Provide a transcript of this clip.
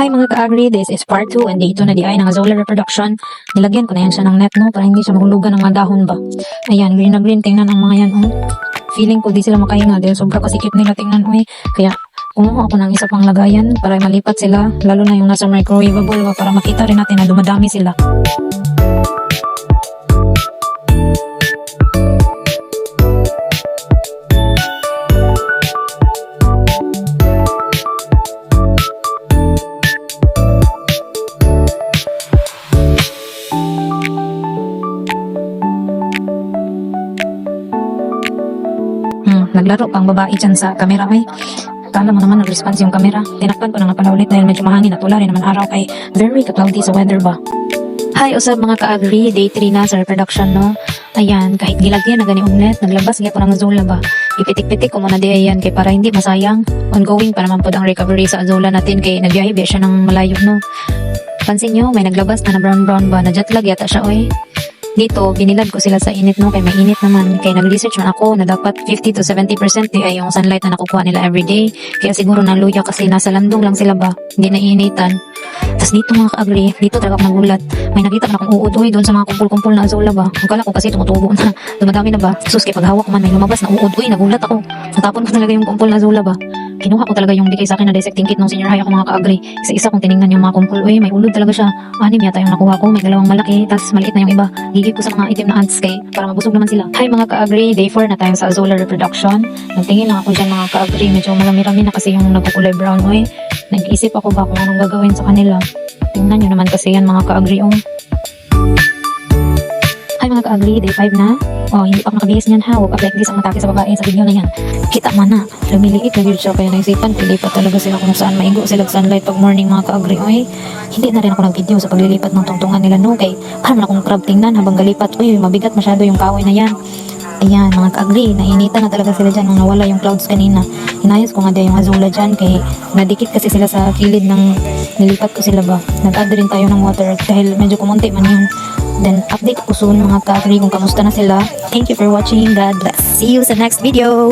Hi mga ka-agri, this is part 2 and dito na di ay ng Azolla reproduction. Nilagyan ko na yan siya ng net no para hindi siya mahulugan ng mga dahon ba. Ayan, green na green, tingnan ang mga yan oh. Feeling ko di sila makahinga dahil sobra kasikip nila, tingnan oh. Kaya kumuha ako ng isa pang lagayan para malipat sila, lalo na yung nasa microwavable ba, para makita rin natin na dumadami sila. Naglaro pang babae dyan sa camera may. Kala mo naman nag-response yung camera. Tinakpan ko na nga pala ulit dahil medyo mahangin at wala rin naman araw kay very ka-cloudy sa weather ba. Hi, usab mga ka-agri, day 3 na sa reproduction no. Ayan, kahit gilagyan na gani net, naglabas nga po ng Azolla ba. Ipitik-pitik ko muna di ayan kay para hindi masayang. Ongoing pa naman po ang recovery sa Azolla natin kay nagyahibi siya ng malayo no. Pansin nyo, may naglabas na brown ba, na jetlag yata siya oy. Dito, binilad ko sila sa init no, kay mainit naman. Kaya nag-research man ako na dapat 50 to 70% di ay yung sunlight na nakukuha nila everyday. Kaya siguro naluya kasi nasa landong lang sila ba, hindi nainitan. Tapos dito mga ka-agri, dito talaga ako nagulat. May nakita na akong uod doon sa mga kumpul-kumpul na Azolla ba. Ang kala ko kasi tumutubo na, dumadami na ba. Sus, kaya paghawak man may lumabas na uod. Nagulat ako. Natapon ko talaga yung kumpul na Azolla ba. Kinuha ko talaga yung bigay sa akin na dissecting kit ng senior high ako mga ka-agri. Isa-isa kong tinignan yung mga kumpul. May ulod talaga siya. 6 yata yung nakuha ko. May 2 malaki, tapos maliit na yung iba. Gigib ko sa mga itim na ants kay para mabusog naman sila. Hi mga ka-agri, day 4 na tayo sa Azolla reproduction. Nagtingin lang ako dyan mga ka-agri. Medyo marami-rami na kasi yung nagkukulay brown. Nag-isip ako ba kung anong gagawin sa kanila. Tingnan nyo naman kasi yan mga ka-agri. Hi mga ka-agri, day 5 na. Hindi pa ako nakabihis niyan ha. Huwag update ang matake sa babae sa video na yan. Kita man na. Lumiliit na yun siya. Kaya naisipan, pilipat talaga sila kung saan maigo sila sunlight pag morning mga ka-agri. Hindi na rin ako nag-video sa paglilipat ng tungtungan nila no. Kay parang akong crab tingnan habang galipat. Mabigat masyado yung kahoy na yan. Ayan mga ka-agri, nainitan na talaga sila dyan nung nawala yung clouds kanina. Hinayos ko nga din yung Azolla dyan kay nadikit kasi sila sa kilid ng nilipat ko sila ba. Nag-add rin tayo ng water dahil medyo kumunti man yun. Then update ko soon mga ka-agri kung kamusta na sila. Thank you for watching. God bless. See you sa next video.